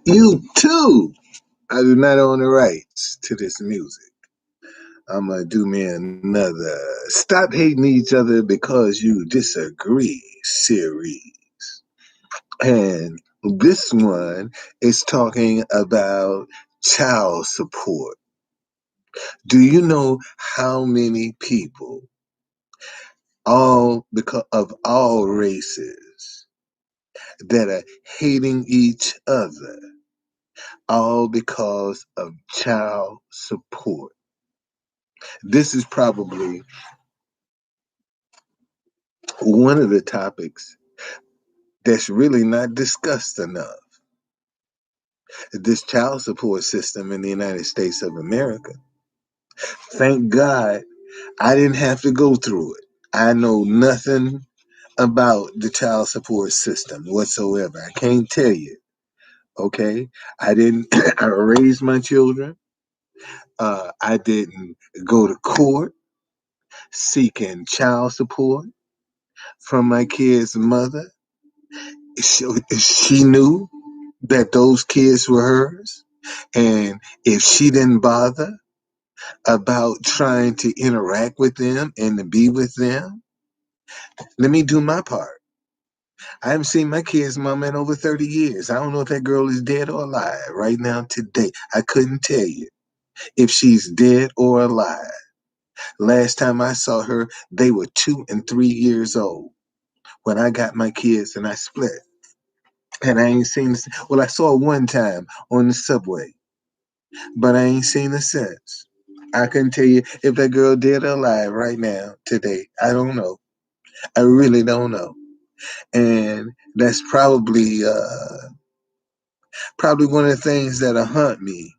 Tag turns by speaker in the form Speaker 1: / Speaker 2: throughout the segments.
Speaker 1: You too. I do not own the rights to this music. I'm gonna do me another "Stop Hating Each Other Because You Disagree" series. And this one is talking about child support. Do you know how many people, all because of all races, that are hating each other, all because of child support? This is probably one of the topics that's really not discussed enough. This child support system in the United States of America. Thank God I didn't have to go through it. I know nothing about the child support system whatsoever. I can't tell you. Okay, I didn't. I raised my children. I didn't go to court seeking child support from my kid's mother. She knew that those kids were hers, and if she didn't bother about trying to interact with them and to be with them, let me do my part. I haven't seen my kid's mama in over 30 years. I don't know if that girl is dead or alive right now today. I couldn't tell you if she's dead or alive. Last time I saw her, they were 2 and 3 years old when I got my kids and I split. And I ain't seen this. Well, I saw her one time on the subway, but I ain't seen her since. I couldn't tell you if that girl dead or alive right now today. I don't know. I really don't know. And that's probably one of the things that'll haunt me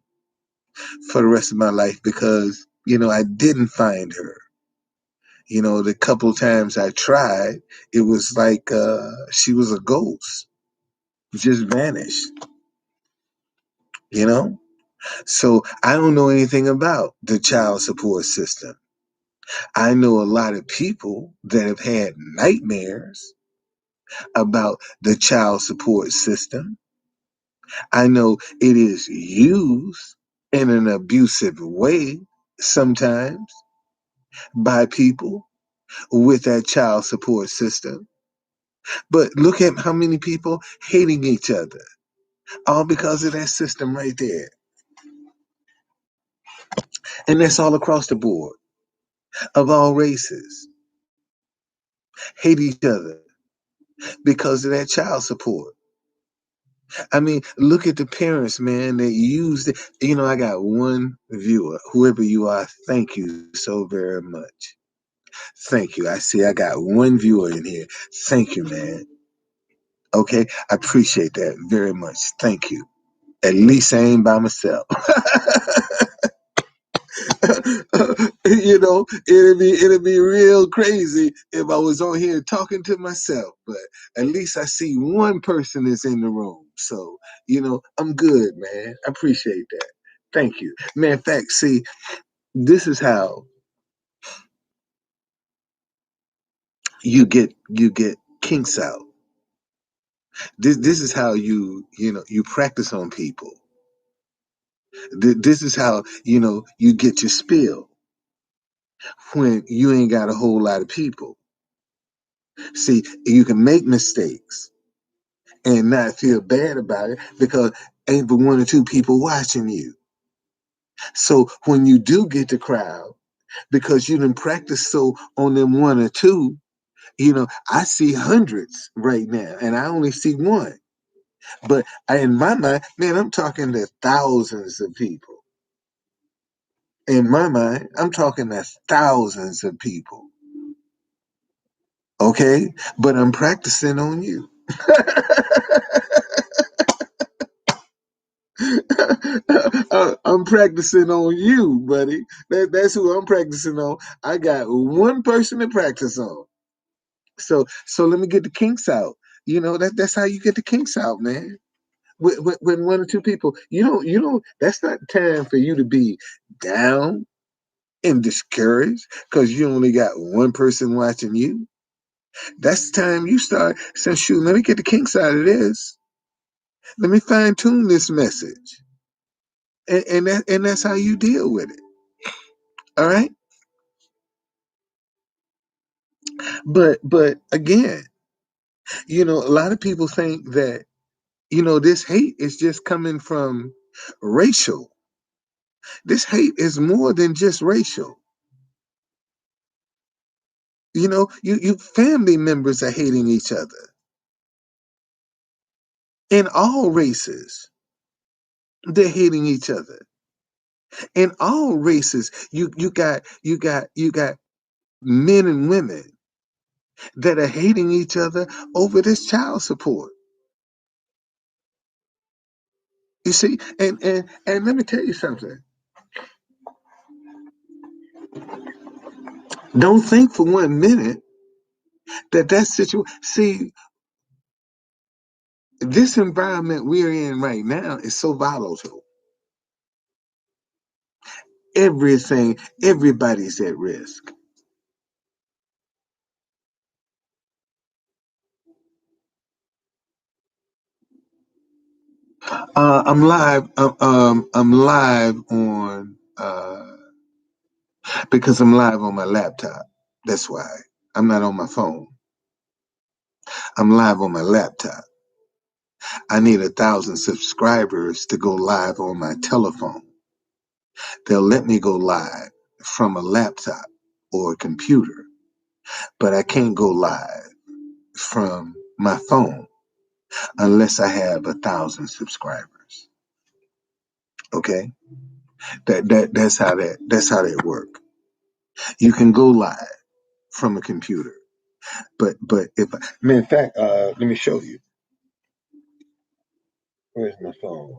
Speaker 1: for the rest of my life because I didn't find her. The couple times I tried, it was like she was a ghost, just vanished. You know, so I don't know anything about the child support system. I know a lot of people that have had nightmares about the child support system. I know it is used in an abusive way sometimes by people with that child support system. But look at how many people hating each other, all because of that system right there. And that's all across the board, of all races, hate each other because of that child support. I mean, look at the parents, man, that used it. I got one viewer, whoever you are, thank you so very much. Thank you. I see I got one viewer in here. Thank you, man. Okay, I appreciate that very much. Thank you. At least I ain't by myself. It'd be real crazy if I was on here talking to myself, but at least I see one person is in the room. So, I'm good, man. I appreciate that. Thank you. Man, in fact, see, this is how you get kinks out. This is how you practice on people. This is how you get your spill when you ain't got a whole lot of people. See, you can make mistakes and not feel bad about it because ain't but one or two people watching you. So when you do get the crowd, because you didn't practice so on them one or two, I see hundreds right now and I only see one. But in my mind, man, I'm talking to thousands of people. In my mind, I'm talking to thousands of people. Okay? But I'm practicing on you. I'm practicing on you, buddy. That's who I'm practicing on. I got one person to practice on. So let me get the kinks out. That's how you get the kinks out, man. When one or two people, that's not time for you to be down and discouraged because you only got one person watching you. That's the time you start saying, shoot, let me get the kinks out of this. Let me fine tune this message. And that's how you deal with it. All right. But again, a lot of people think that, this hate is just coming from racial. This hate is more than just racial. You family members are hating each other in all races. They're hating each other in all races. You got men and women that are hating each other over this child support. You see, and let me tell you something. Don't think for 1 minute that situation. See, this environment we're in right now is so volatile. Everybody's at risk. I'm live. I'm live on because I'm live on my laptop. That's why I'm not on my phone. I'm live on my laptop. I need 1,000 subscribers to go live on my telephone. They'll let me go live from a laptop or a computer, but I can't go live from my phone unless I have 1,000 subscribers. Okay, that's how that work. You can go live from a computer, but if in fact, let me show you. Where's my phone?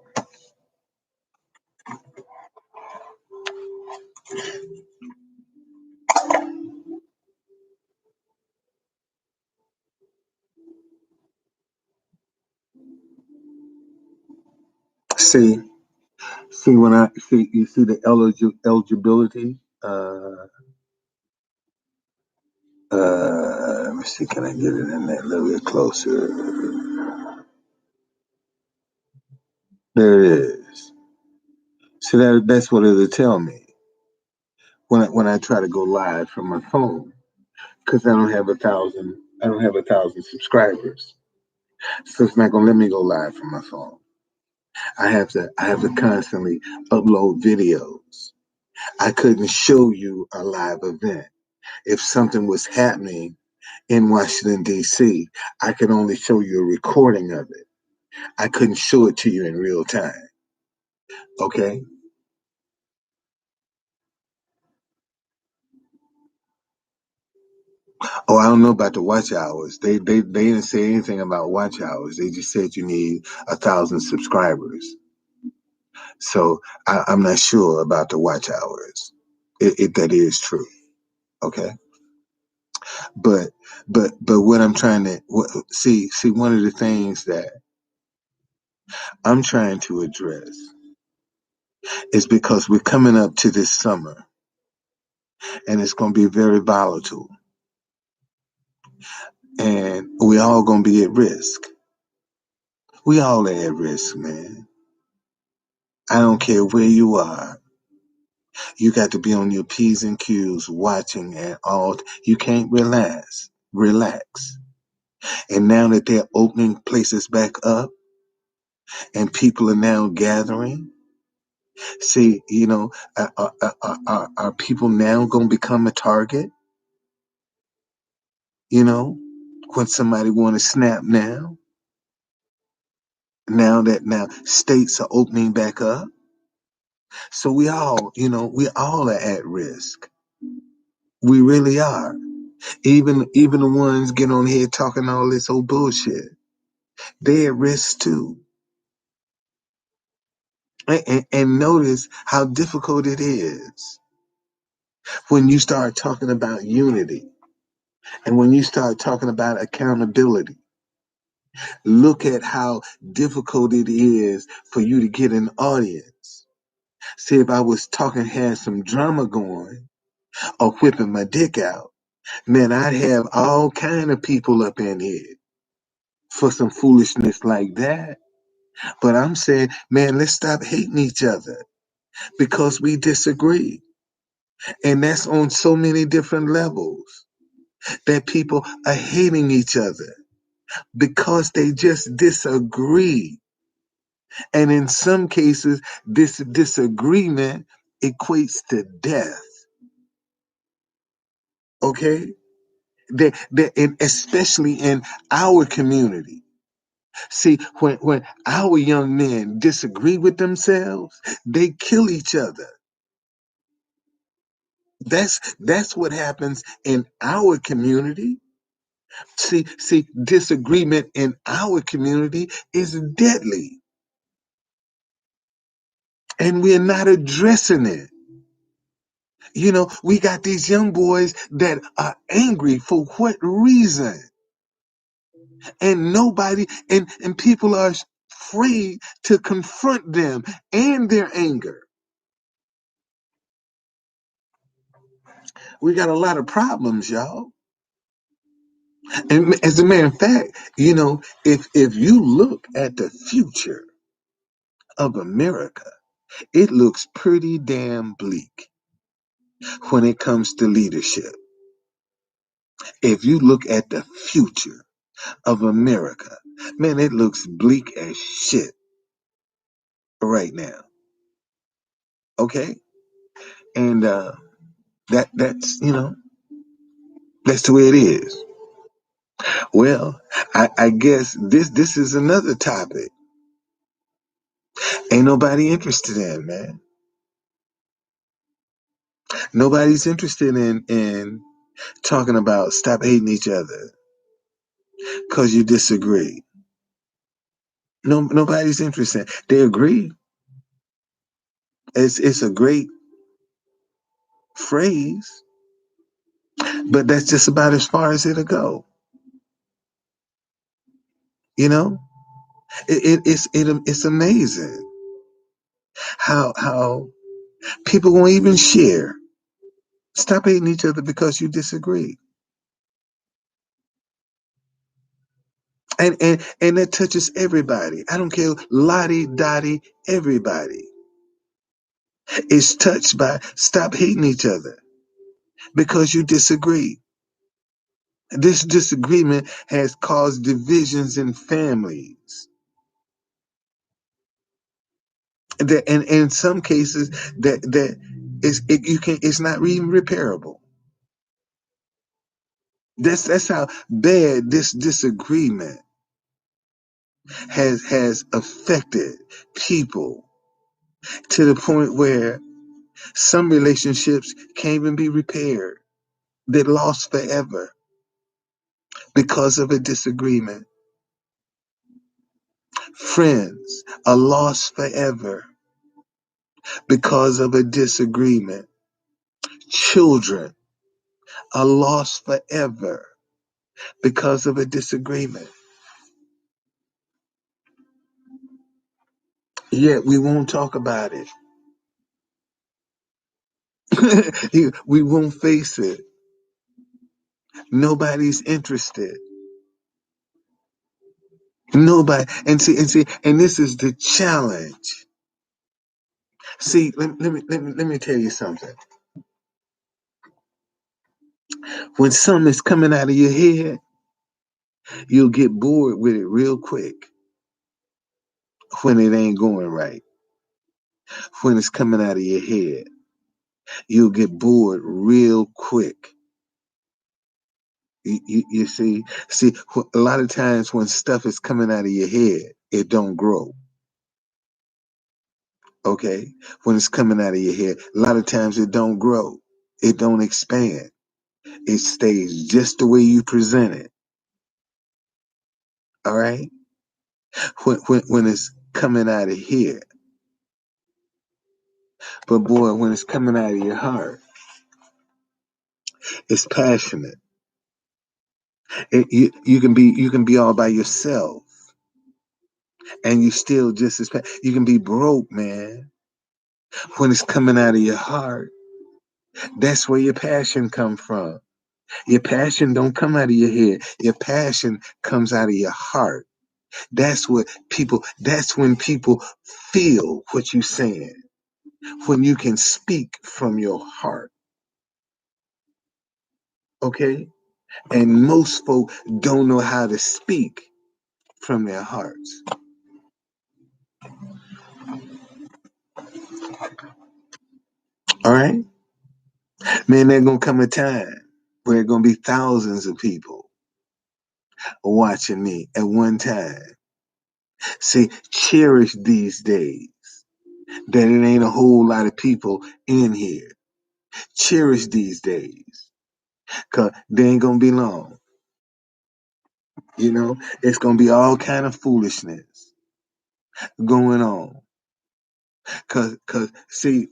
Speaker 1: See, when I see you see the eligibility. Let me see. Can I get it in there a little bit closer? There it is. See that's what it'll tell me when I try to go live from my phone because I don't have 1,000. I don't have 1,000 subscribers, so it's not gonna let me go live from my phone. I have to constantly upload videos. I couldn't show you a live event. If something was happening in Washington, D.C., I could only show you a recording of it. I couldn't show it to you in real time. Okay? Oh, I don't know about the watch hours. They didn't say anything about watch hours. They just said you need 1,000 subscribers. So I'm not sure about the watch hours. If that is true. Okay? But but what I'm trying to see one of the things that I'm trying to address is because we're coming up to this summer and it's going to be very volatile and we all going to be at risk. We all are at risk, man. I don't care where you are. You got to be on your P's and Q's watching at all. You can't relax. Relax. And now that they're opening places back up and people are now gathering, see, are people now going to become a target? You know, when somebody want to snap now states are opening back up. So we all are at risk. We really are. Even the ones get on here talking all this old bullshit, they at risk too. And notice how difficult it is when you start talking about unity and when you start talking about accountability. Look at how difficult it is for you to get an audience. See, if I was talking, had some drama going, or whipping my dick out, Man, I'd have all kind of people up in here for some foolishness like that. But I'm saying, man, let's stop hating each other because we disagree. And that's on so many different levels that people are hating each other because they just disagree. And in some cases, this disagreement equates to death. Okay? And especially in our community. See, when our young men disagree with themselves, they kill each other. That's what happens in our community. See, disagreement in our community is deadly, and we're not addressing it. We got these young boys that are angry for what reason? And nobody and people are afraid to confront them and their anger. We got a lot of problems, y'all. And as a matter of fact, if you look at the future of America, it looks pretty damn bleak when it comes to leadership. If you look at the future of America, man, it looks bleak as shit right now. Okay? And that's the way it is. Well, I guess this is another topic. Ain't nobody interested in, man. Nobody's interested in talking about stop hating each other because you disagree. No, nobody's interested. They agree. It's a great phrase, but that's just about as far as it'll go. You know, it's amazing how people won't even share. Stop hating each other because you disagree, and that touches everybody. I don't care, Lottie Dottie, everybody is touched by stop hating each other because you disagree. This disagreement has caused divisions in families. That, and in some cases, it's not even repairable. That's how bad this disagreement has affected people to the point where some relationships can't even be repaired. They're lost forever because of a disagreement. Friends are lost forever because of a disagreement. Children are lost forever because of a disagreement. Yet we won't talk about it. We won't face it. Nobody's interested. Nobody. And this is the challenge. See, let me tell you something. When something is coming out of your head, you'll get bored with it real quick when it ain't going right. When it's coming out of your head, you'll get bored real quick. You see, a lot of times when stuff is coming out of your head, it don't grow. Okay, when it's coming out of your head, a lot of times it don't grow, it don't expand. It stays just the way you present it. All right, when it's coming out of here, but boy, when it's coming out of your heart, it's passionate. You can be all by yourself, and you still just as you can be broke, man. When it's coming out of your heart, that's where your passion come from. Your passion don't come out of your head. Your passion comes out of your heart. That's when people feel what you're saying. When you can speak from your heart. Okay? And most folk don't know how to speak from their hearts. All right? Man, there's gonna come a time where there's gonna be thousands of people watching me at one time. See, cherish these days that it ain't a whole lot of people in here. Cherish these days, cause they ain't gonna be long. You know, it's gonna be all kind of foolishness going on. Cause see,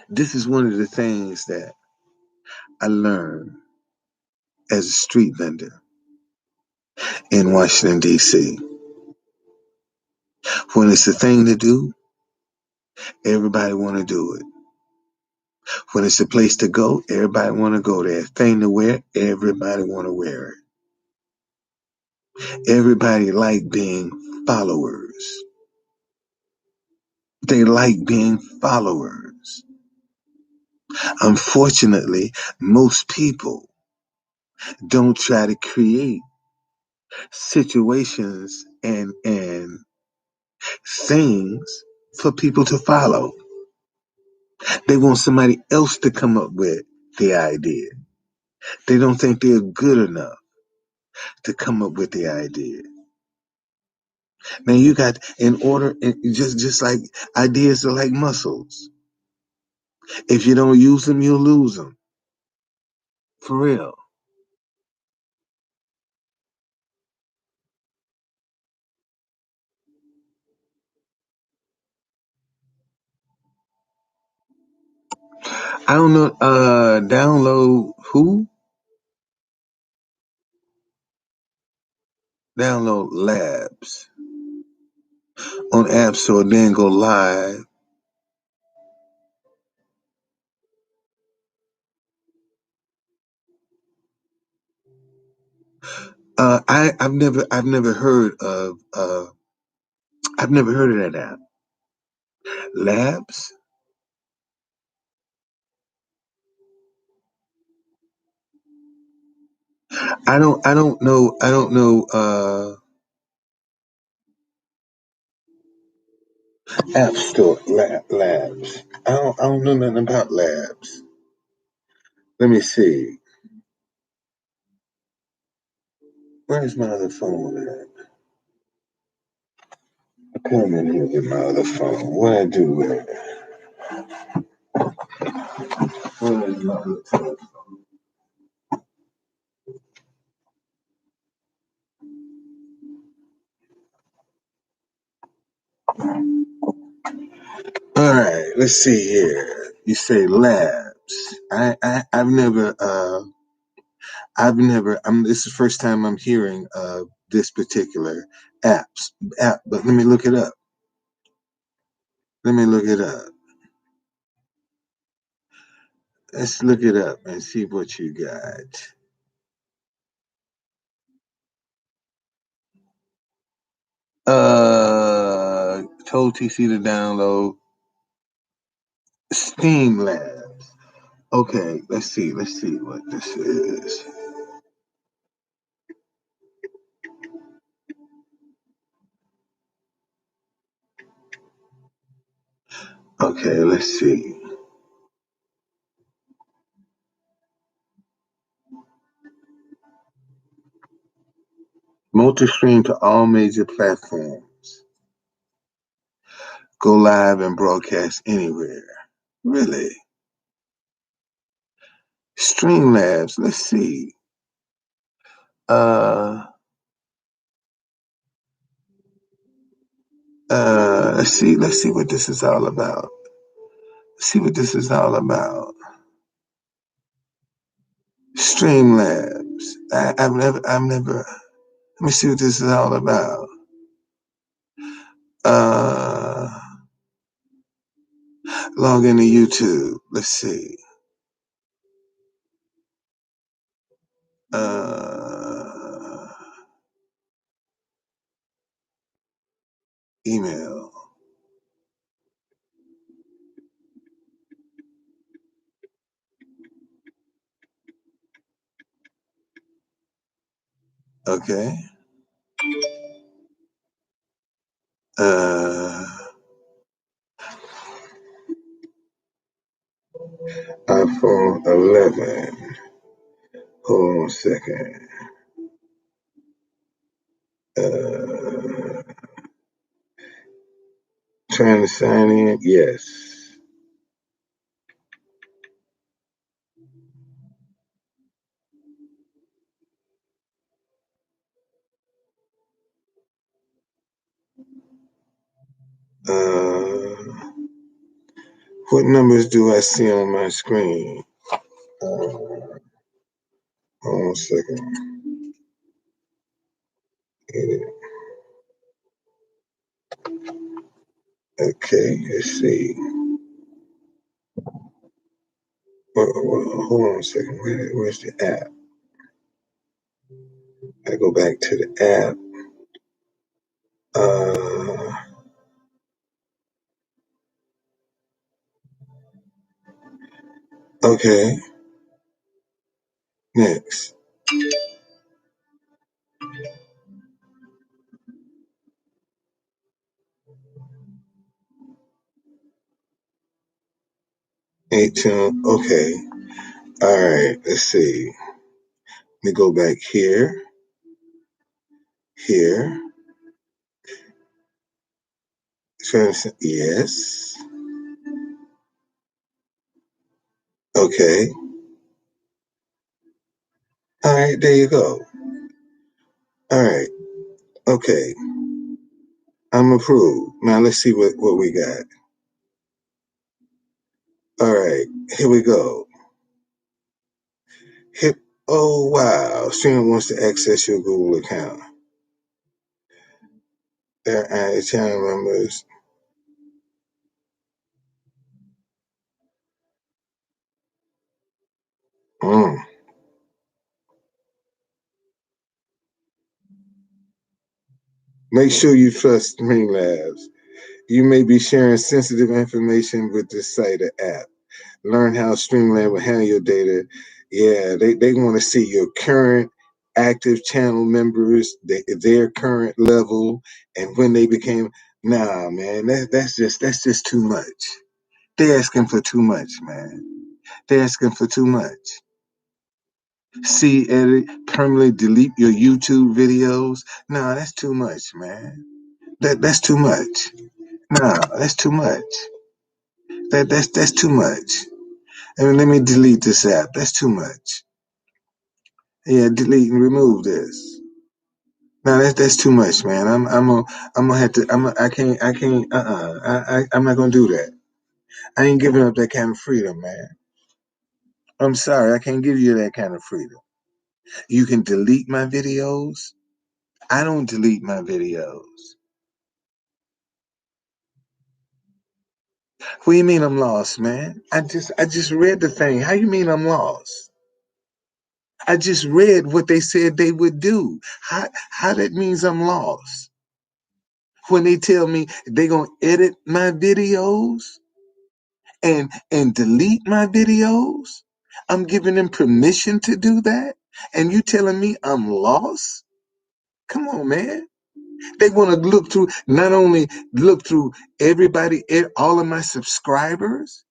Speaker 1: this is one of the things that I learned as a street vendor in Washington D.C. When it's a thing to do, everybody want to do it. When it's a place to go, everybody want to go there. Thing to wear, everybody want to wear it. Everybody like being followers. They like being followers. Unfortunately, most people don't try to create situations and things for people to follow. They want somebody else to come up with the idea. They don't think they're good enough to come up with the idea. Man, you got in order, just like ideas are like muscles. If you don't use them, you'll lose them. For real. I don't know. Download who? Download Labs on App Store, then go live. I've never heard of I've never heard of that app. Labs. I don't know App Store Labs. I don't know nothing about Labs. Let me see. Where's my other phone at? Come in here with my other phone. What I do with it? Where is my other phone? All right, let's see here. You say Labs. I've never. This is the first time I'm hearing of this particular app. But let me look it up. Let me look it up. Let's look it up and see what you got. Told TC to download Steam Labs. Okay, let's see. Let's see what this is. Okay, let's see. Multi-stream to all major platforms. Go live and broadcast anywhere. Really? Streamlabs. Let's see. Uh, let's see. Let's see what this is all about. See what this is all about. Streamlabs. I've never. Let me see what this is all about. Uh, Log into YouTube. Let's see. Uh, email. Okay. Uh, iPhone 11. Hold on a second. Uh, trying to sign in. Yes. Uh, what numbers do I see on my screen? Hold on a second. Okay, let's see. Hold on a second. Where's the app? I go back to the app. Uh, okay. Next. 18. Okay. All right. Let's see. Let me go back here. Here. Yes. Okay. All right. There you go. All right. Okay. I'm approved. Now let's see what we got. All right. Here we go. Hit. Oh, wow. Streamer wants to access your Google account. There are channel members. Mm. Make sure you trust Streamlabs. You may be sharing sensitive information with this site or app. Learn how Streamlab will handle your data. Yeah, they want to see your current active channel members, their current level, and when they became. Nah, man, that's just too much. They're asking for too much, man. They're asking for too much. See, edit, permanently delete your YouTube videos. Nah, that's too much, man. That's too much. Nah, that's too much. That's too much. I mean, let me delete this app. That's too much. Yeah, delete and remove this. No, that's too much, man. I'm gonna have to. I can't. I'm not gonna do that. I ain't giving up that kind of freedom, man. I'm sorry, I can't give you that kind of freedom. You can delete my videos. I don't delete my videos. What do you mean I'm lost, man? I just read the thing. How you mean I'm lost? I just read what they said they would do. How that means I'm lost? When they tell me they gonna edit my videos and delete my videos, I'm giving them permission to do that, and you telling me I'm lost? Come on, man. They want to look through, not only look through everybody, all of my subscribers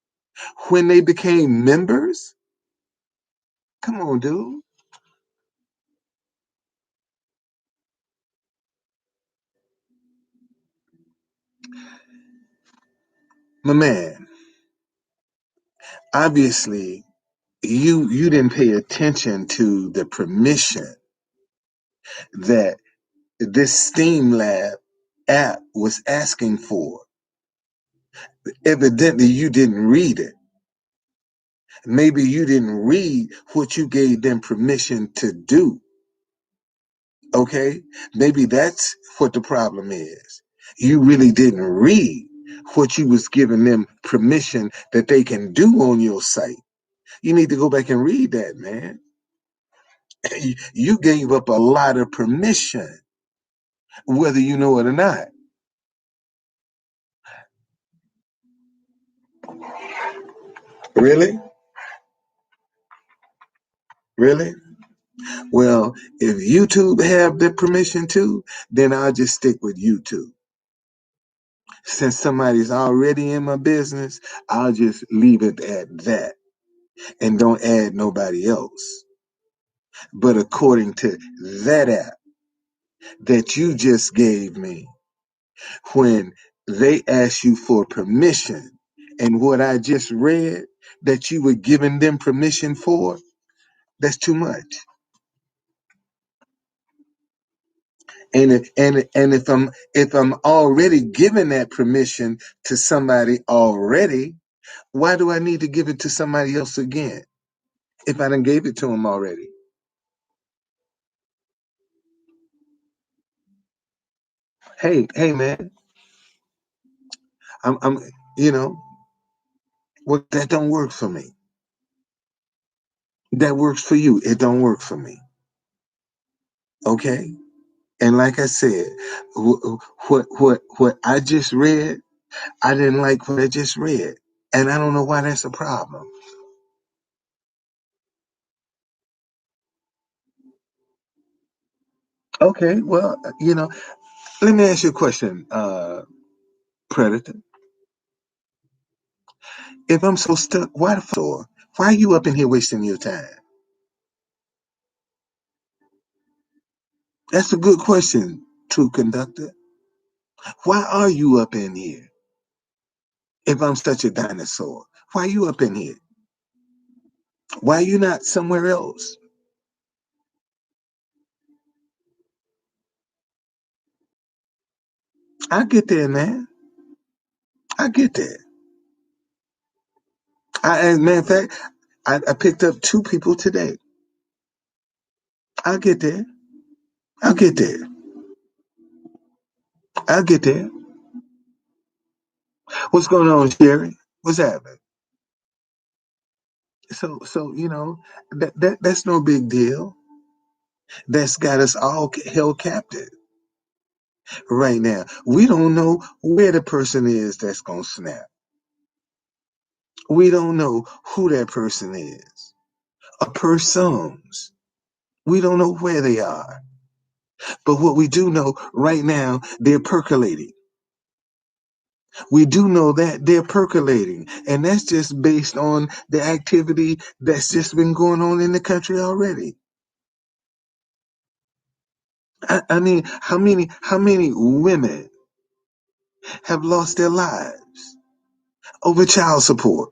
Speaker 1: when they became members. Come on, dude. My man, obviously you didn't pay attention to the permission that this Steam Lab app was asking for. Evidently you didn't read it. Maybe you didn't read what you gave them permission to do. Okay? Maybe that's what the problem is. You really didn't read what you was giving them permission that they can do on your site. You need to go back and read that, man. You gave up a lot of permission, whether you know it or not. Really? Really? Well, if YouTube have the permission too, then I'll just stick with YouTube. Since somebody's already in my business, I'll just leave it at that and don't add nobody else. But according to that app that you just gave me, when they ask you for permission and what I just read that you were giving them permission for, that's too much. And if I'm already giving that permission to somebody already, why do I need to give it to somebody else again if I done gave it to them already? Hey, man, I'm, you know, what that don't work for me. That works for you. It don't work for me. Okay. And like I said, what I just read, I didn't like what I just read, and I don't know why that's a problem. Okay, well, let me ask you a question, Predator. If I'm so stuck, why the for? Why are you up in here wasting your time? That's a good question, true conductor. Why are you up in here? If I'm such a dinosaur, why are you up in here? Why are you not somewhere else? I get there, man. I get there. As a matter of fact, I picked up two people today. I'll get there. I'll get there. I'll get there. What's going on, Sherry? What's happening? So that's no big deal. That's got us all held captive right now. We don't know where the person is that's gonna snap. We don't know who that person is. Or persons. We don't know where they are. But what we do know right now, they're percolating. We do know that they're percolating, and that's just based on the activity that's just been going on in the country already. I mean, how many women have lost their lives over child support?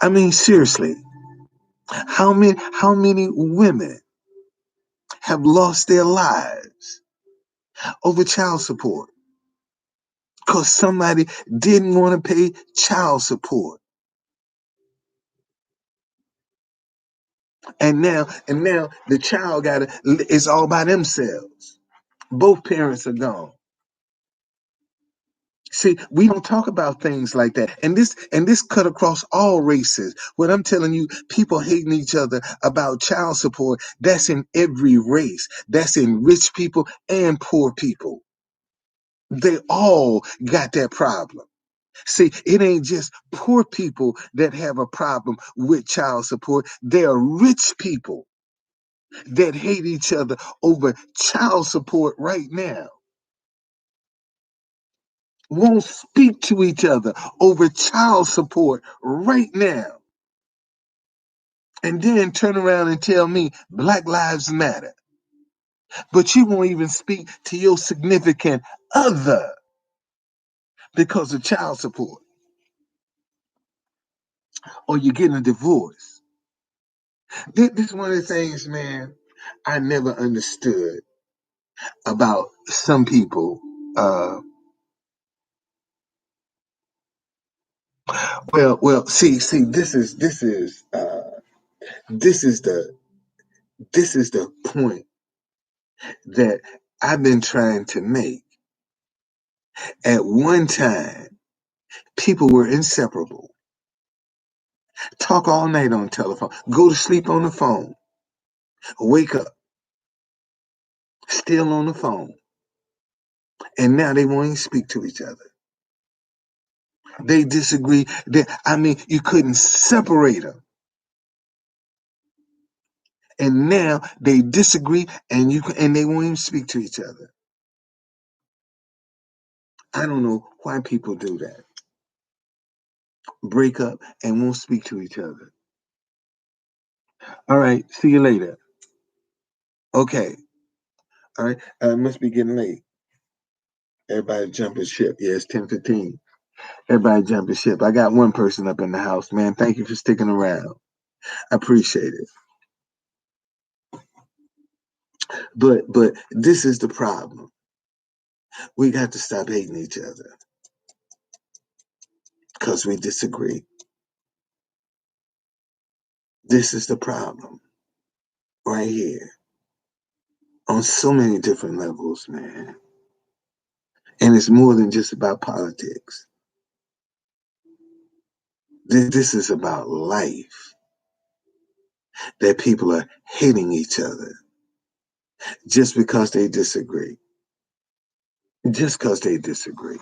Speaker 1: I mean, seriously, how many women have lost their lives over child support because somebody didn't want to pay child support, and now the child got to it's all by themselves. Both parents are gone. See, we don't talk about things like that. And this cut across all races. What I'm telling you, people hating each other about child support, that's in every race. That's in rich people and poor people. They all got that problem. See, it ain't just poor people that have a problem with child support. There are rich people that hate each other over child support right now. Won't speak to each other over child support right now, and then turn around and tell me Black Lives Matter, but you won't even speak to your significant other because of child support, or you're getting a divorce. This is one of the things, man, I never understood about some people. Well, see, this is the point that I've been trying to make. At one time, people were inseparable. Talk all night on the telephone, go to sleep on the phone, wake up, still on the phone. And now they won't even speak to each other. They disagree. I mean, you couldn't separate them. And now they disagree, and they won't even speak to each other. I don't know why people do that. Break up and won't speak to each other. All right, see you later. Okay, all right. Must be getting late. Everybody jumping ship. Yeah, it's 10:15. Everybody jumping ship. I got one person up in the house, man. Thank you for sticking around. I appreciate it. But this is the problem. We got to stop hating each other because we disagree. This is the problem right here on so many different levels, man. And it's more than just about politics. This is about life, that people are hating each other just because they disagree. Just because they disagree.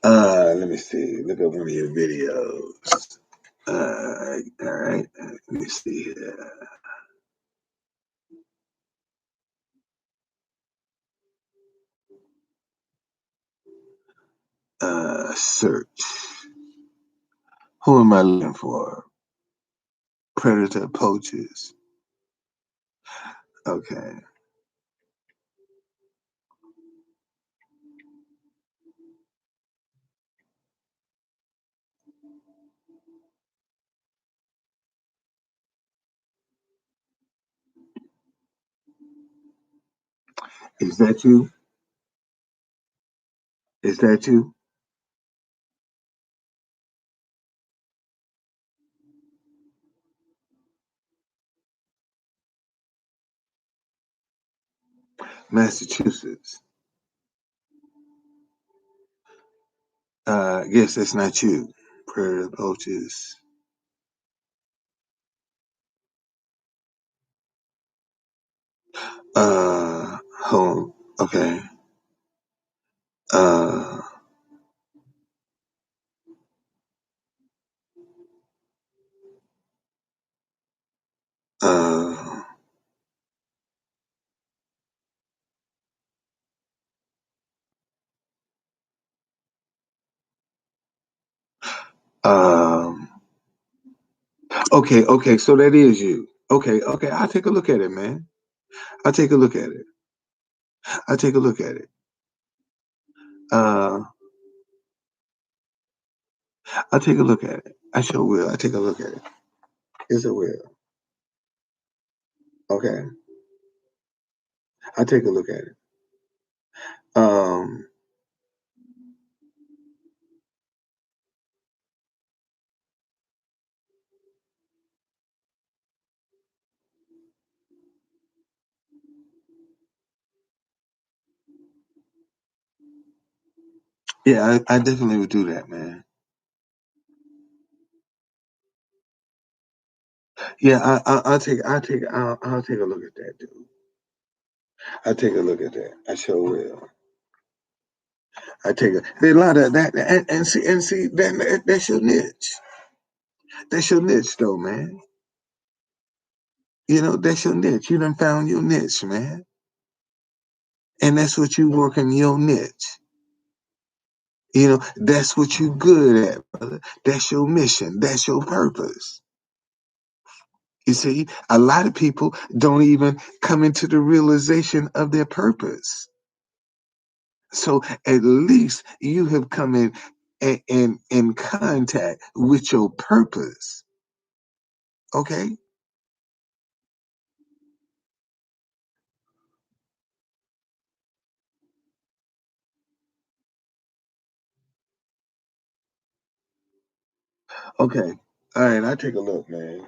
Speaker 1: Let me see. Look at one of your videos. All right. Let me see here. Search. Who am I looking for? Predator poaches. Okay. Is that you? Is that you? Massachusetts. Yes, that's not you. Predator poaches. Home. Okay. Uh, uh, um, okay, so that is you. Okay, I'll take a look at it, man. I'll take a look at it. I'll take a look at it. Uh, I'll take a look at it. I sure will. I'll take a look at it. Yes, I will. Okay, I'll take a look at it. Um, yeah, I definitely would do that, man. Yeah, I'll take a look at that, dude. I'll take a look at that. I sure will. I take a. There's a lot of that, and see that's your niche. That's your niche, though, man. You know, that's your niche. You done found your niche, man. And that's what you working your niche. You know, that's what you good at, brother. That's your mission. That's your purpose. You see, a lot of people don't even come into the realization of their purpose. So at least you have come in contact with your purpose. Okay? Okay. All right, I take a look, man.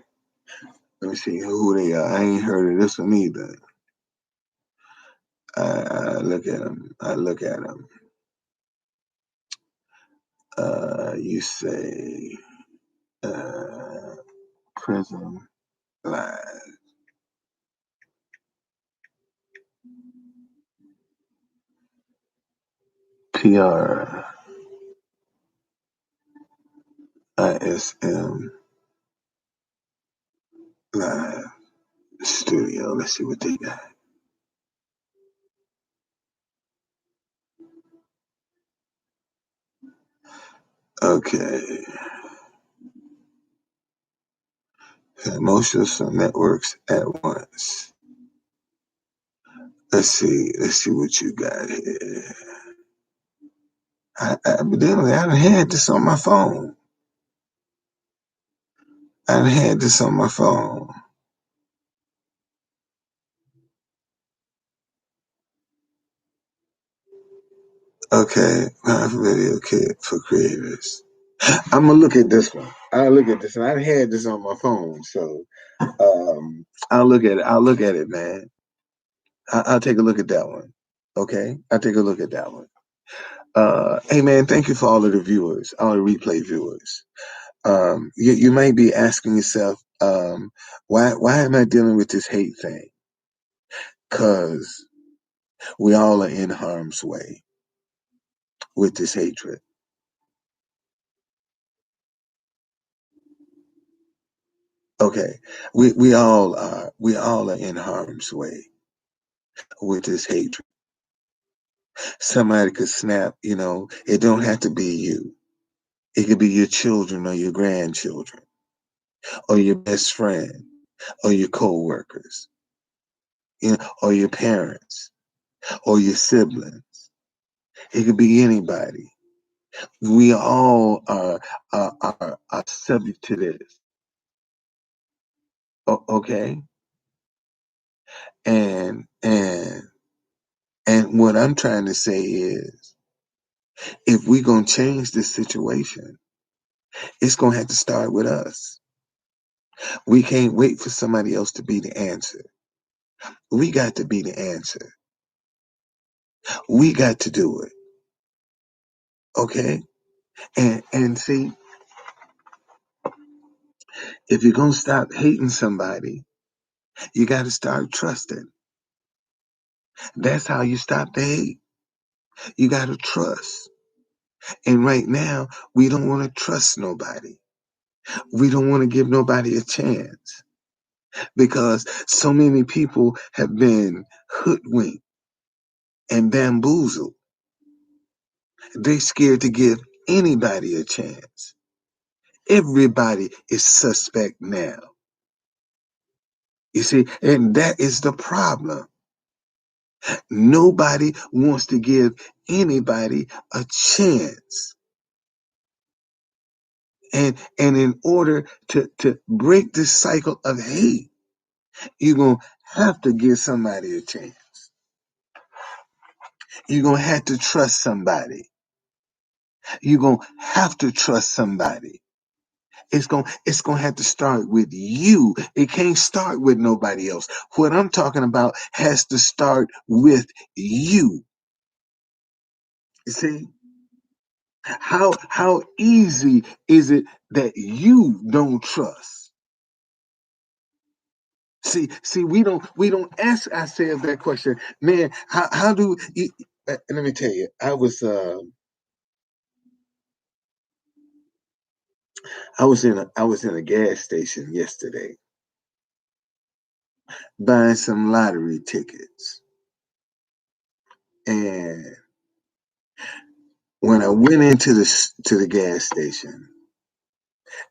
Speaker 1: Let me see who they are. I ain't heard of this one either. I look at them. I look at them. You say uh, prison live. PRISM live studio. Let's see what they got. Okay. Most of some networks at once. Let's see. Let's see what you got here. Evidently, I done had this on my phone. I done had this on my phone. Okay, video kit for creators. I'm gonna look at this one. I'll look at this one. I had this on my phone, so I'll look at it. I'll look at it, man. I'll take a look at that one. Okay, I'll take a look at that one. Hey, man, thank you for all of the viewers, all the replay viewers. You might be asking yourself, why am I dealing with this hate thing? Cause we all are in harm's way with this hatred. Okay, we all are in harm's way with this hatred. Somebody could snap, it don't have to be you. It could be your children or your grandchildren or your best friend or your co-workers, or your parents or your siblings. It could be anybody. We all are subject to this. Okay? And what I'm trying to say is, if we're gonna change this situation, it's gonna have to start with us. We can't wait for somebody else to be the answer. We got to be the answer. We got to do it. Okay? And see, if you're gonna stop hating somebody, you gotta start trusting. That's how you stop the hate. You gotta trust. And right now, we don't want to trust nobody. We don't want to give nobody a chance because so many people have been hoodwinked and bamboozled. They're scared to give anybody a chance. Everybody is suspect now. You see, and that is the problem. Nobody wants to give anybody a chance. And in order to break this cycle of hate, you're going to have to give somebody a chance. You're going to have to trust somebody. You're going to have to trust somebody. It's going to have to start with you. It can't start with nobody else. What I'm talking about has to start with you. You see? How easy is it that you don't trust? See, we don't ask ourselves that question, man. How do you, let me tell you, I was in a gas station yesterday buying some lottery tickets, and when I went into the gas station,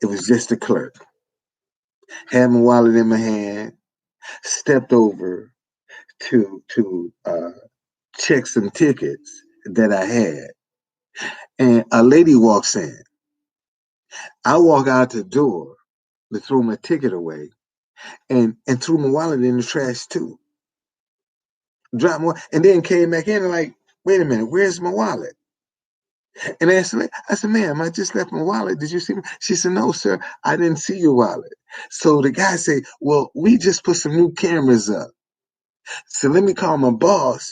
Speaker 1: it was just a clerk. Had my wallet in my hand, stepped over to check some tickets that I had, and a lady walks in. I walk out the door to throw my ticket away, and threw my wallet in the trash too. Dropped my, and then came back in and like, wait a minute, where's my wallet? And I said, ma'am, I just left my wallet. Did you see me? She said, no, sir, I didn't see your wallet. So the guy said, well, we just put some new cameras up. So let me call my boss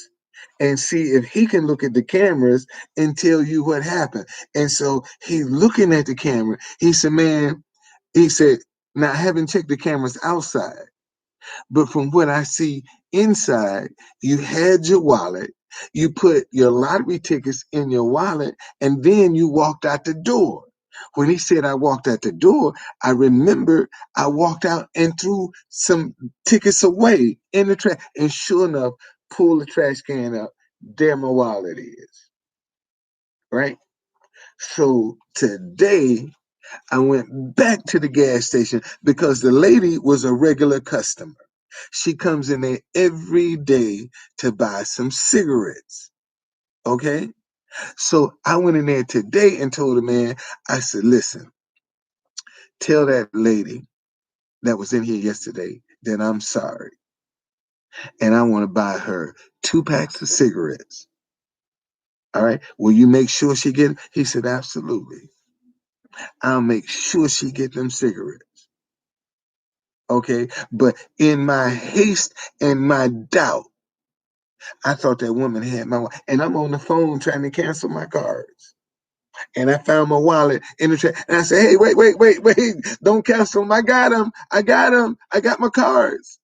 Speaker 1: and see if he can look at the cameras and tell you what happened. And so he's looking at the camera. He said, man, he said, now I haven't checked the cameras outside, but from what I see inside, you had your wallet, you put your lottery tickets in your wallet, and then you walked out the door. When he said I walked out the door, I remember I walked out and threw some tickets away in the trash. And sure enough, pull the trash can up. There my wallet is. Right? So today I went back to the gas station because the lady was a regular customer. She comes in there every day to buy some cigarettes. Okay? So I went in there today and told the man, I said, listen, tell that lady that was in here yesterday that I'm sorry. And I want to buy her 2 packs of cigarettes. All right. Will you make sure she get? He said, absolutely. I'll make sure she get them cigarettes. Okay. But in my haste and my doubt, I thought that woman had my wallet. And I'm on the phone trying to cancel my cards. And I found my wallet in the trash. And I said, hey, wait. Don't cancel them. I got them. I got them. I got my cards.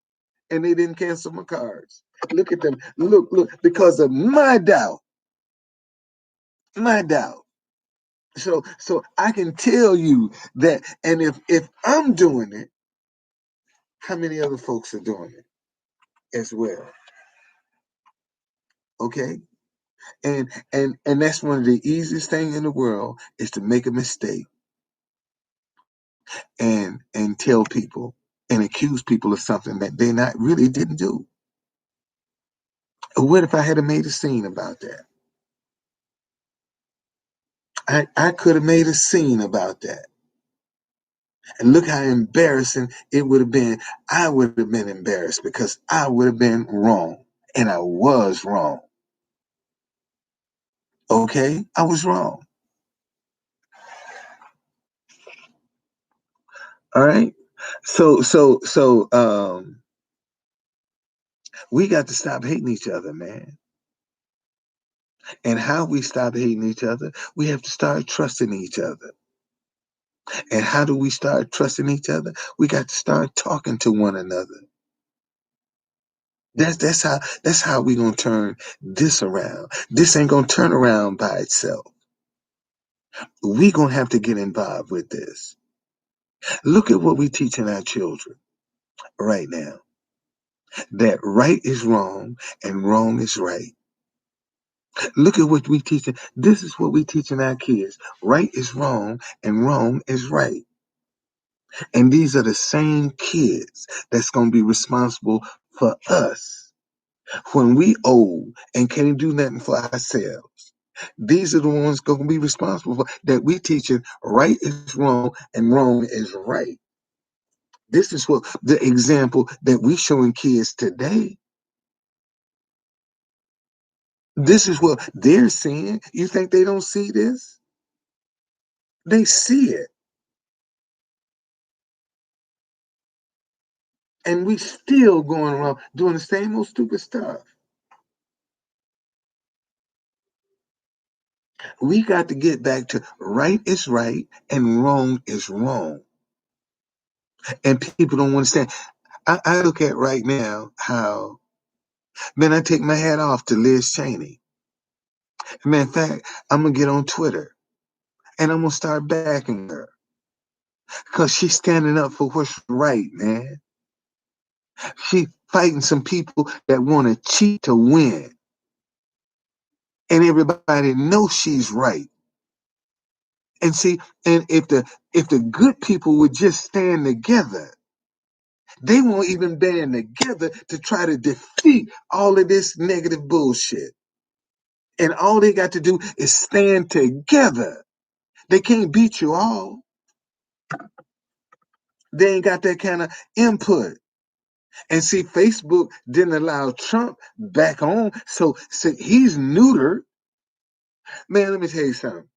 Speaker 1: And they didn't cancel my cards. Look at them. Look, because of my doubt. My doubt. So I can tell you that, and if I'm doing it, how many other folks are doing it as well? Okay? And that's one of the easiest things in the world is to make a mistake and tell people and accuse people of something that they not really didn't do. What if I had made a scene about that? I could have made a scene about that. And look how embarrassing it would have been. I would have been embarrassed because I would have been wrong. And I was wrong. Okay? I was wrong. All right? So we got to stop hating each other, man. And how we stop hating each other, we have to start trusting each other. And how do we start trusting each other? We got to start talking to one another. That's how we gonna turn this around. This ain't gonna turn around by itself. We gonna have to get involved with this. Look at what we teaching our children right now. That right is wrong and wrong is right. Look at what we teaching. This is what we teaching our kids. Right is wrong and wrong is right. And these are the same kids that's gonna be responsible for us when we old and can't do nothing for ourselves. These are the ones going to be responsible for that we teaching right is wrong and wrong is right. This is what the example that we showing kids today. This is what they're seeing. You think they don't see this? They see it. And we still going around doing the same old stupid stuff. We got to get back to right is right and wrong is wrong. And people don't understand. I look at right now how, man, I take my hat off to Liz Cheney. Matter of fact, I'm gonna get on Twitter and I'm gonna start backing her because she's standing up for what's right, man. She fighting some people that want to cheat to win, and everybody knows she's right. And see, and if the good people would just stand together, they won't even band together to try to defeat all of this negative bullshit. And all they got to do is stand together. They can't beat you all. They ain't got that kind of input. And see, Facebook didn't allow Trump back on. So he's neutered. Man, let me tell you something.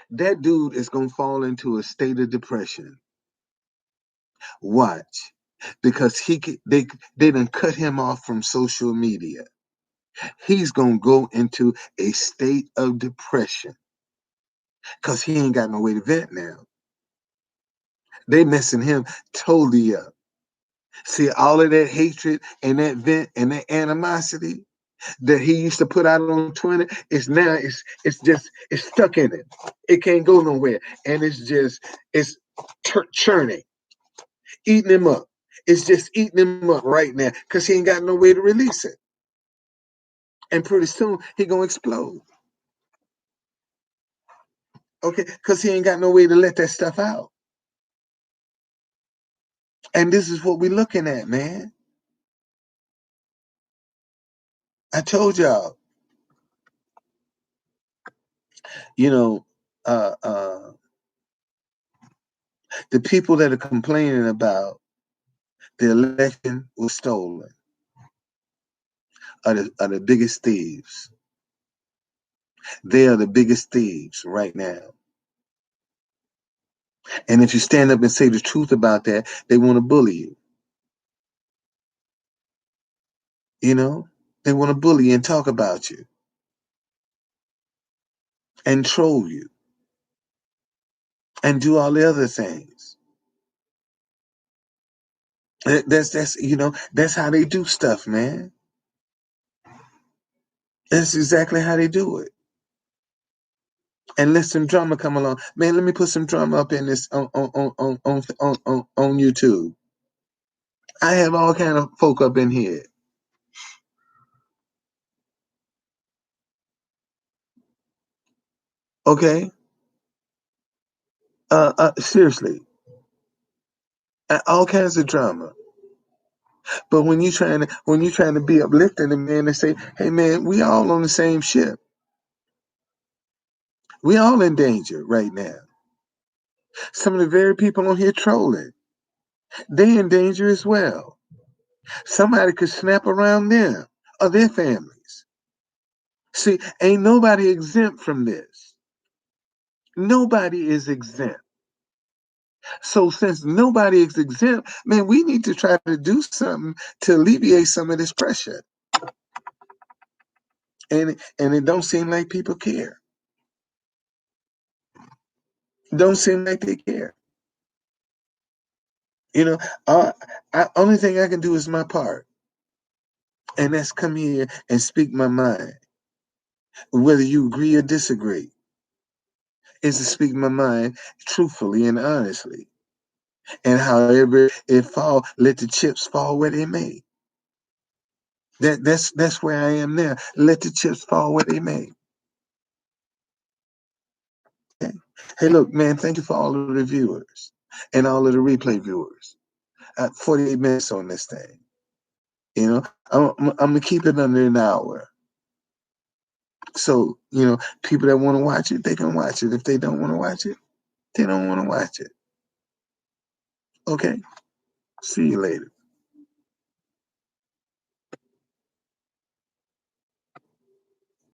Speaker 1: That dude is going to fall into a state of depression. Watch. Because they done cut him off from social media. he's going to go into a state of depression because he ain't got no way to vent now. They messing him totally up. See, all of that hatred and that vent and that animosity that he used to put out on Twitter is now it's stuck in it. It can't go nowhere, and it's churning, eating him up. It's just eating him up right now because he ain't got no way to release it, and pretty soon he gonna explode. Okay, because he ain't got no way to let that stuff out. And this is what we're looking at, man. I told y'all, you know, uh, uh, the people that are complaining about the election was stolen are the biggest thieves. They are the biggest thieves right now. And if you stand up and say the truth about that, they want to bully you. You know, they want to bully you and talk about you and troll you and do all the other things. That's how they do stuff, man. That's exactly how they do it. And let some drama come along, man. Let me put some drama up in this on YouTube. I have all kind of folk up in here. Okay, seriously, all kinds of drama. But when you trying to be uplifting, and man, they say, "Hey, man, we all on the same ship. We all in danger right now." Some of the very people on here trolling, they in danger as well. Somebody could snap around them or their families. See, ain't nobody exempt from this. Nobody is exempt. So since nobody is exempt, man, we need to try to do something to alleviate some of this pressure. And it don't seem like people care. Don't seem like they care. You know, only thing I can do is my part, and that's come here and speak my mind, whether you agree or disagree. Is to speak my mind truthfully and honestly, and however it fall, let the chips fall where they may. That's where I am now. Let the chips fall where they may. Okay? Hey, look, man, thank you for all of the viewers and all of the replay viewers. 48 minutes on this thing. You know, I'm gonna keep it under an hour. So, people that want to watch it, they can watch it. If they don't want to watch it, they don't want to watch it. Okay? See you later.